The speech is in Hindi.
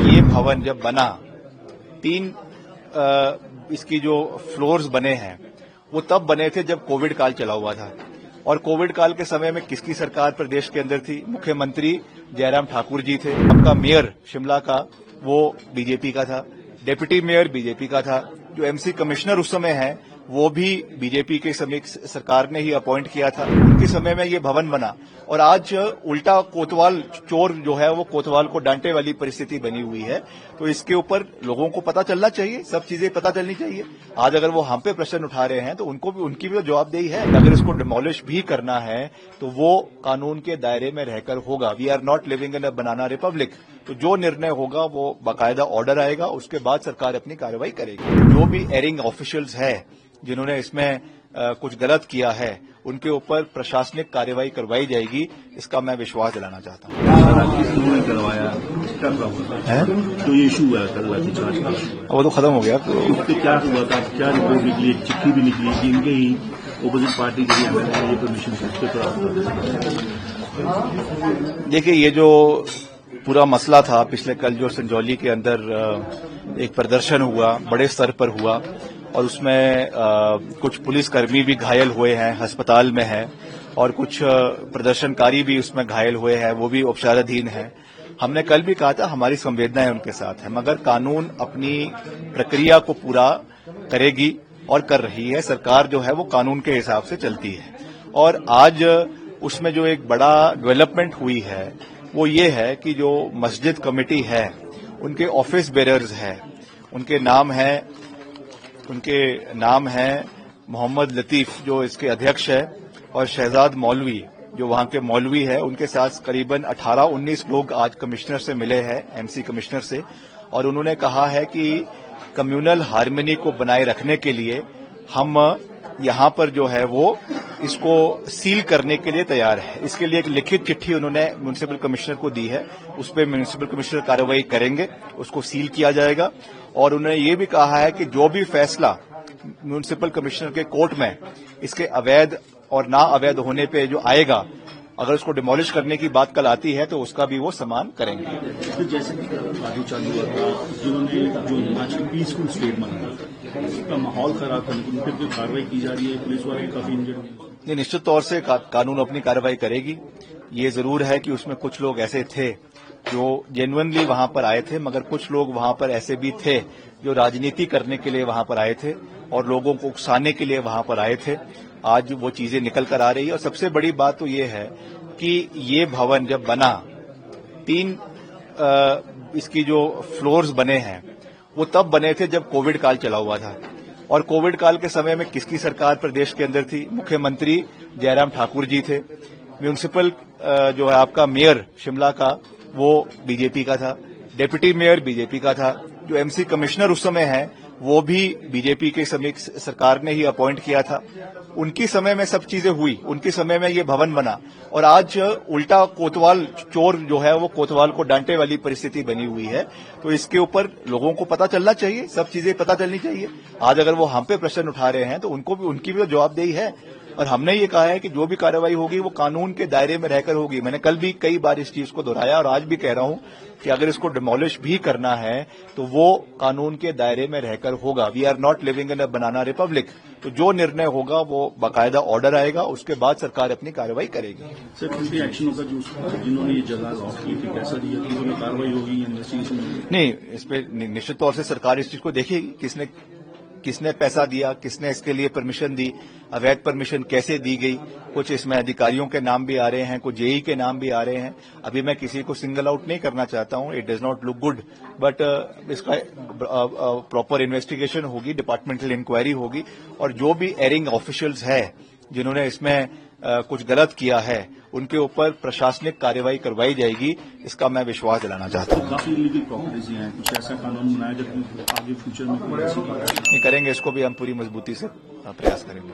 ये भवन जब बना, 3 इसकी जो फ्लोर्स बने हैं वो तब बने थे जब कोविड काल चला हुआ था। और कोविड काल के समय में किसकी सरकार प्रदेश के अंदर थी? मुख्यमंत्री जयराम ठाकुर जी थे। आपका मेयर शिमला का वो बीजेपी का था, डिप्टी मेयर बीजेपी का था, जो एमसी कमिश्नर उस समय है वो भी बीजेपी के समय सरकार ने ही अपॉइंट किया था। उनके समय में ये भवन बना और आज उल्टा कोतवाल चोर जो है वो कोतवाल को डांटे वाली परिस्थिति बनी हुई है। तो इसके ऊपर लोगों को पता चलना चाहिए, सब चीजें पता चलनी चाहिए। आज अगर वो हम पे प्रश्न उठा रहे हैं तो उनकी भी तो जवाबदेही है। अगर इसको डिमोलिश भी करना है तो वो कानून के दायरे में रहकर होगा। We are not living in a banana republic. तो जो निर्णय होगा वो बाकायदा ऑर्डर आएगा, उसके बाद सरकार अपनी कार्रवाई करेगी। जो भी एयरिंग ऑफिशियल्स है जिन्होंने इसमें कुछ गलत किया है उनके ऊपर प्रशासनिक कार्रवाई करवाई जाएगी, इसका मैं विश्वास दिलाना चाहता हूं। करवाया जो ये इशू हुआ कल वो तो खत्म हो गया। तो उसके क्या हुआ था, क्या रिपोर्ट निकली, चिट्ठी भी निकली कि इनके ही ओपोजिट पार्टी के लिए ये परमिशन देखिए, ये जो पूरा मसला था पिछले कल जो संजौली के अंदर एक प्रदर्शन हुआ, बड़े स्तर पर हुआ और उसमें कुछ पुलिसकर्मी भी घायल हुए हैं, अस्पताल में हैं और कुछ प्रदर्शनकारी भी उसमें घायल हुए हैं, वो भी उपचाराधीन हैं। हमने कल भी कहा था हमारी संवेदनाएं उनके साथ है, मगर कानून अपनी प्रक्रिया को पूरा करेगी और कर रही है। सरकार जो है वो कानून के हिसाब से चलती है और आज उसमें जो एक बड़ा डेवलपमेंट हुई है वो ये है कि जो मस्जिद कमेटी है उनके ऑफिस बेरर्स हैं, उनके नाम हैं मोहम्मद लतीफ जो इसके अध्यक्ष है और शहजाद मौलवी जो वहां के मौलवी है। उनके साथ करीबन 18-19 लोग आज कमिश्नर से मिले हैं, एमसी कमिश्नर से, और उन्होंने कहा है कि कम्युनल हार्मनी को बनाए रखने के लिए हम यहां पर जो है वो इसको सील करने के लिए तैयार है। इसके लिए एक लिखित चिट्ठी उन्होंने म्युनिसिपल कमिश्नर को दी है, उस पर म्युनिसिपल कमिश्नर कार्रवाई करेंगे, उसको सील किया जाएगा। और उन्होंने ये भी कहा है कि जो भी फैसला म्युनिसिपल कमिश्नर के कोर्ट में इसके अवैध और ना अवैध होने पे जो आएगा, अगर उसको डिमोलिश करने की बात कल आती है तो उसका भी वो सम्मान करेंगे। तो जैसे कि आगे चालू हुआ था, जिन्होंने जो हिमाचल पीसफुल स्टेट माना उसका माहौल खराब था, लेकिन फिर कार्रवाई की जा रही है, पुलिस वाले काफी इंजर्ड हुए। निश्चित तौर से कानून अपनी कार्रवाई करेगी। ये जरूर है कि उसमें कुछ लोग ऐसे थे जो जेन्युइनली वहां पर आए थे, मगर कुछ लोग वहां पर ऐसे भी थे जो राजनीति करने के लिए वहां पर आए थे और लोगों को उकसाने के लिए वहां पर आए थे। आज वो चीजें निकल कर आ रही है और सबसे बड़ी बात तो ये है कि ये भवन जब बना, 3 इसकी जो फ्लोर्स बने हैं वो तब बने थे जब कोविड काल चला हुआ था। और कोविड काल के समय में किसकी सरकार प्रदेश के अंदर थी? मुख्यमंत्री जयराम ठाकुर जी थे। म्युनिसिपल जो है आपका मेयर शिमला का वो बीजेपी का था, डिप्टी मेयर बीजेपी का था, जो एमसी कमिश्नर उस समय है वो भी बीजेपी के समय सरकार ने ही अपॉइंट किया था। उनकी समय में सब चीजें हुई, उनके समय में ये भवन बना और आज उल्टा कोतवाल चोर जो है वो कोतवाल को डांटे वाली परिस्थिति बनी हुई है। तो इसके ऊपर लोगों को पता चलना चाहिए, सब चीजें पता चलनी चाहिए। आज अगर वो हम पे प्रश्न उठा रहे हैं तो उनकी भी तो जवाबदेही है और हमने ये कहा है कि जो भी कार्रवाई होगी वो कानून के दायरे में रहकर होगी। मैंने कल भी कई बार इस चीज को दोहराया और आज भी कह रहा हूं कि अगर इसको डिमोलिश भी करना है तो वो कानून के दायरे में रहकर होगा। We are not living in a banana republic. तो जो निर्णय होगा वो बाकायदा ऑर्डर आएगा, उसके बाद सरकार अपनी कार्रवाई करेगी। सर, कितने एक्शन होगा जिन्होंने ये जगह लॉक की थी, कैसा दिया, उन्होंने कार्रवाई होगी, इन्वेस्टिगेशन? नहीं, इस पे निश्चित तौर से सरकार इस चीज को देखेगी, किसने पैसा दिया, किसने इसके लिए परमिशन दी, अवैध परमिशन कैसे दी गई। कुछ इसमें अधिकारियों के नाम भी आ रहे हैं, कुछ जेई के नाम भी आ रहे हैं। अभी मैं किसी को सिंगल आउट नहीं करना चाहता हूं, it does not look good, but इसका प्रॉपर इन्वेस्टिगेशन होगी, डिपार्टमेंटल इंक्वायरी होगी और जो भी एयरिंग ऑफिशियल्स है जिन्होंने इसमें कुछ गलत किया है उनके ऊपर प्रशासनिक कार्रवाई करवाई जाएगी, इसका मैं विश्वास दिलाना चाहता हूं। काफी इलीगल प्रॉपर्टीज हैं, कुछ ऐसा कानून बनाया जब आगे फ्यूचर में करेंगे, इसको भी हम पूरी मजबूती से प्रयास करेंगे।